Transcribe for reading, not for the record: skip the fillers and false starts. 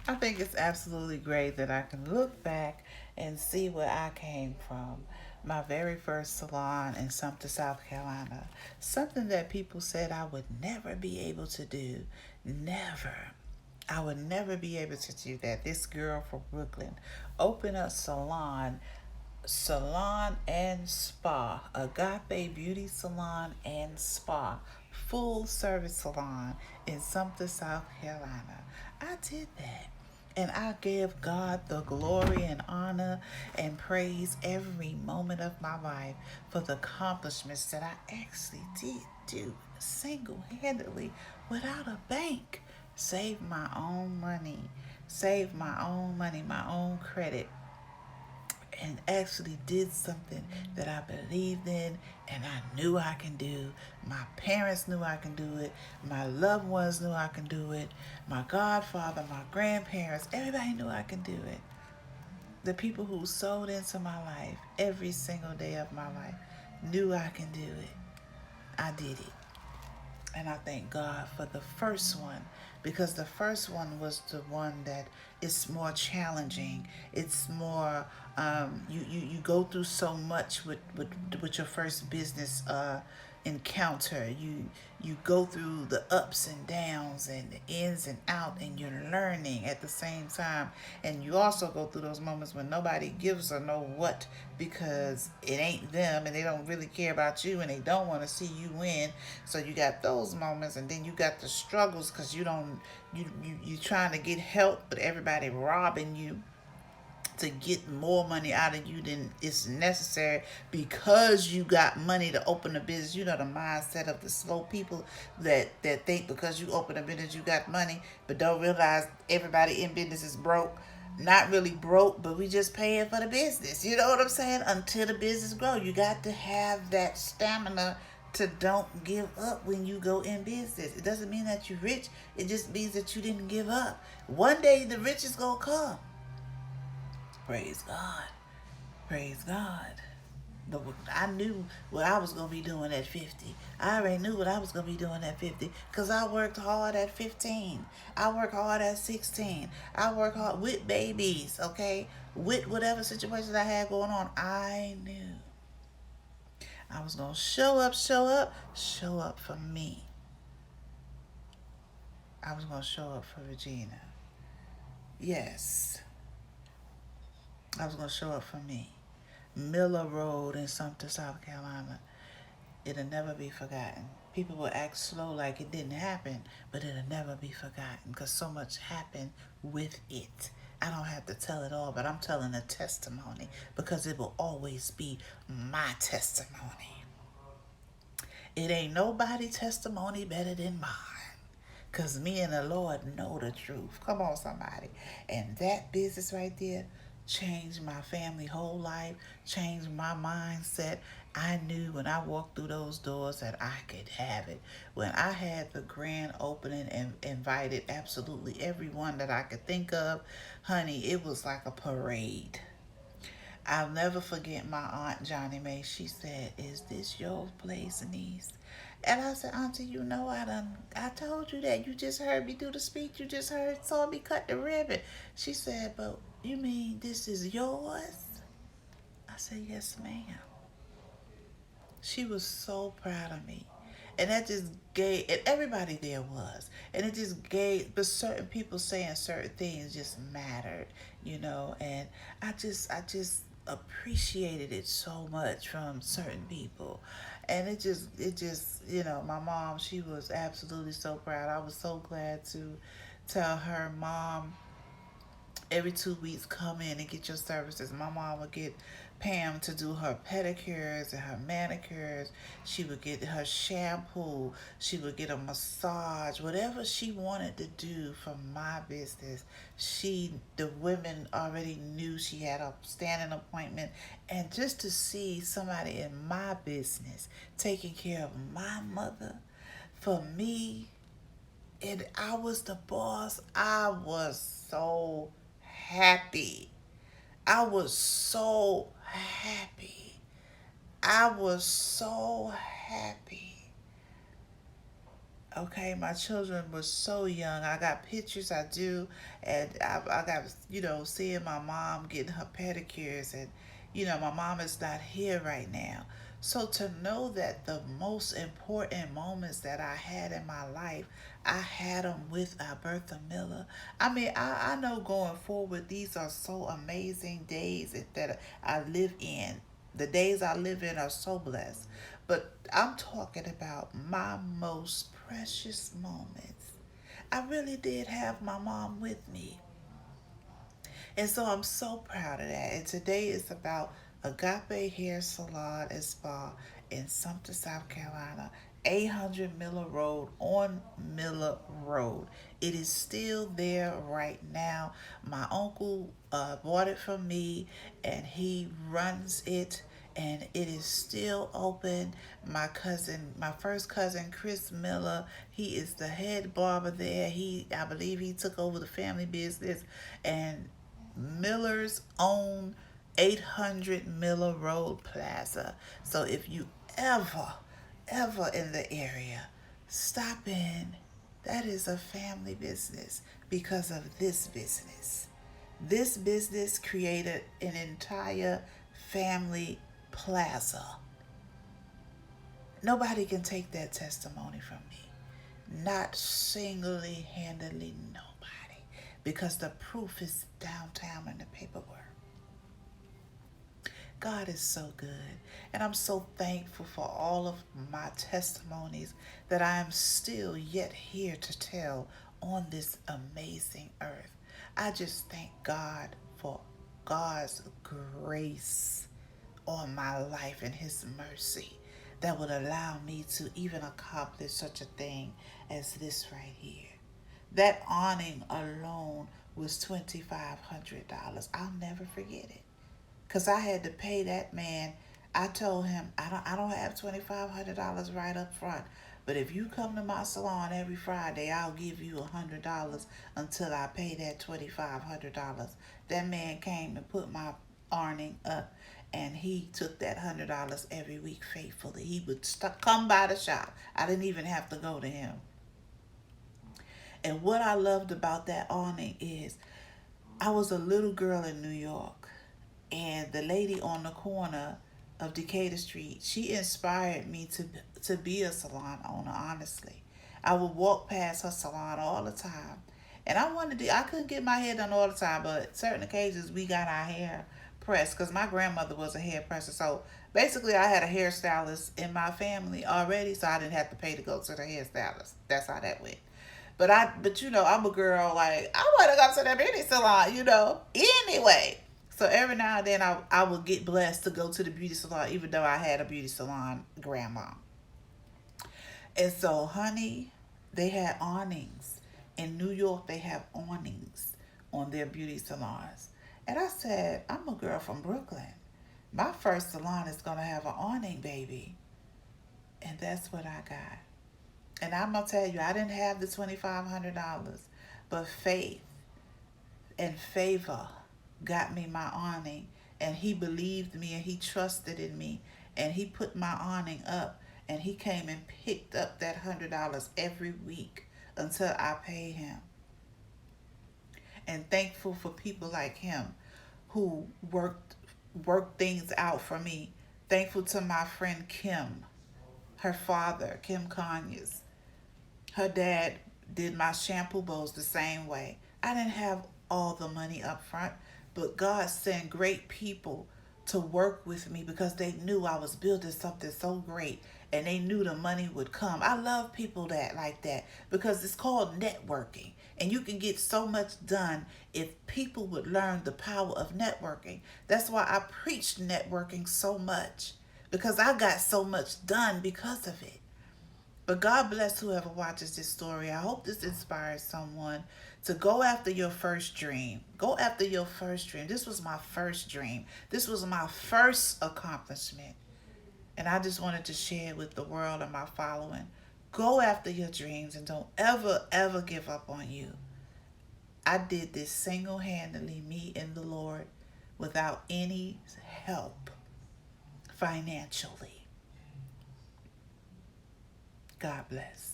I think it's absolutely great that I can look back and see where I came from. My very first salon in Sumter, South Carolina. Something that people said I would never be able to do. Never. I would never be able to do that. This girl from Brooklyn opened a salon and spa, Agape Beauty Salon and Spa, full service salon in Sumter, South Carolina. I did that. And I give God the glory and honor and praise every moment of my life for the accomplishments that I actually did do single handedly without a bank. Save my own money, save my own money, my own credit, and actually did something that I believed in and I knew I can do. My parents knew I can do it. My loved ones knew I can do it. My godfather, my grandparents, everybody knew I can do it. The people who sold into my life every single day of my life knew I can do it. I did it. And I thank God for the first one because the first one was the one that is more challenging. It's more you go through so much with your first business encounter. You go through the ups and downs and the ins and out, and you're learning at the same time. And you also go through those moments when nobody gives or know what because it ain't them and they don't really care about you and they don't want to see you win. So you got those moments, and then you got the struggles because you don't you trying to get help, but everybody robbing you to get more money out of you than is necessary because you got money to open a business. You know the mindset of the slow people that think because you open a business you got money, but don't realize everybody in business is broke. Not really broke, but we just paying for the business. You know what I'm saying? Until the business grow, you got to have that stamina to don't give up when you go in business. It doesn't mean that you're rich. It just means that you didn't give up. One day the rich is gonna come. Praise God. Praise God. The, I knew what I was going to be doing at 50. I already knew what I was going to be doing at 50 because I worked hard at 15. I worked hard at 16. I worked hard with babies, okay? With whatever situation I had going on. I knew I was going to show up for me. I was going to show up for Regina. Yes, I was going to show up for me. Miller Road in Sumter, South Carolina. It'll never be forgotten. People will act slow like it didn't happen, but it'll never be forgotten because so much happened with it. I don't have to tell it all, but I'm telling a testimony because it will always be my testimony. It ain't nobody testimony better than mine. Because me and the Lord know the truth. Come on, somebody. And that business right there changed my family whole life, changed my mindset. I knew when I walked through those doors that I could have it. When I had the grand opening and invited absolutely everyone that I could think of, honey, it was like a parade. I'll never forget my aunt Johnny Mae. She said, "Is this your place, niece?" And I said, "Auntie, you know I told you that. You just heard me do the speech. You just saw me cut the ribbon." She said, "But you mean this is yours?" I said, "Yes, ma'am." She was so proud of me. And that just gave, and everybody there was. And it just gave, but certain people saying certain things just mattered, you know. And I just appreciated it so much from certain people. And my mom, she was absolutely so proud. I was so glad to tell her, "Mom, every 2 weeks come in and get your services." My mom would get Pam to do her pedicures and her manicures. She would get her shampoo. She would get a massage. Whatever she wanted to do for my business, the women already knew she had a standing appointment. And just to see somebody in my business taking care of my mother for me, and I was the boss. I was so happy. I was so happy. I was so happy. Okay, my children were so young. I got pictures, I do, and I got, seeing my mom getting her pedicures, and, my mom is not here right now. So to know that the most important moments that I had in my life, I had them with Albertha Miller. I mean, I know going forward, these are so amazing days that I live in. The days I live in are so blessed. But I'm talking about my most precious moments. I really did have my mom with me. And so I'm so proud of that. And today is about Agape Hair Salon and Spa in Sumter, South Carolina, 800 Miller Road on Miller Road. It is still there right now. My uncle bought it from me and he runs it, and it is still open. My first cousin, Chris Miller, he is the head barber there. I believe he took over the family business, and Miller's own 800 Miller Road Plaza. So if you ever in the area, stop in. That is a family business because of this business. This business created an entire family plaza. Nobody can take that testimony from me. Not singly handedly nobody. Because the proof is downtown in the paperwork. God is so good. And I'm so thankful for all of my testimonies that I am still yet here to tell on this amazing earth. I just thank God for God's grace on my life and His mercy that would allow me to even accomplish such a thing as this right here. That awning alone was $2,500. I'll never forget it. Cause I had to pay that man. I told him I don't have $2,500 right up front. But if you come to my salon every Friday, I'll give you $100 until I pay that $2,500. That man came and put my awning up, and he took that $100 every week faithfully. He would come by the shop. I didn't even have to go to him. And what I loved about that awning is I was a little girl in New York, and the lady on the corner of Decatur Street, she inspired me to be a salon owner, honestly. I would walk past her salon all the time. And I couldn't get my hair done all the time, but certain occasions we got our hair pressed because my grandmother was a hairdresser. So basically, I had a hairstylist in my family already, so I didn't have to pay to go to the hairstylist. That's how that went. But I'm a girl, like, I want to go to the beauty salon. Anyway, so every now and then I would get blessed to go to the beauty salon, even though I had a beauty salon grandma. And so, honey, they had awnings. In New York, they have awnings on their beauty salons. And I said, I'm a girl from Brooklyn. My first salon is going to have an awning, baby. And that's what I got. And I'm going to tell you, I didn't have the $2,500, but faith and favor got me my awning. And he believed me and he trusted in me. And he put my awning up. And he came and picked up that $100 every week until I paid him. And thankful for people like him who worked things out for me. Thankful to my friend Kim, her father, Kim Conyers. Her dad did my shampoo bowls the same way. I didn't have all the money up front, but God sent great people to work with me because they knew I was building something so great, and they knew the money would come. I love people that like that because it's called networking, and you can get so much done if people would learn the power of networking. That's why I preach networking so much, because I got so much done because of it. But God bless whoever watches this story. I hope this inspires someone to go after your first dream. Go after your first dream. This was my first dream. This was my first accomplishment. And I just wanted to share it with the world and my following. Go after your dreams and don't ever give up on you. I did this single-handedly, me and the Lord, without any help financially. God bless.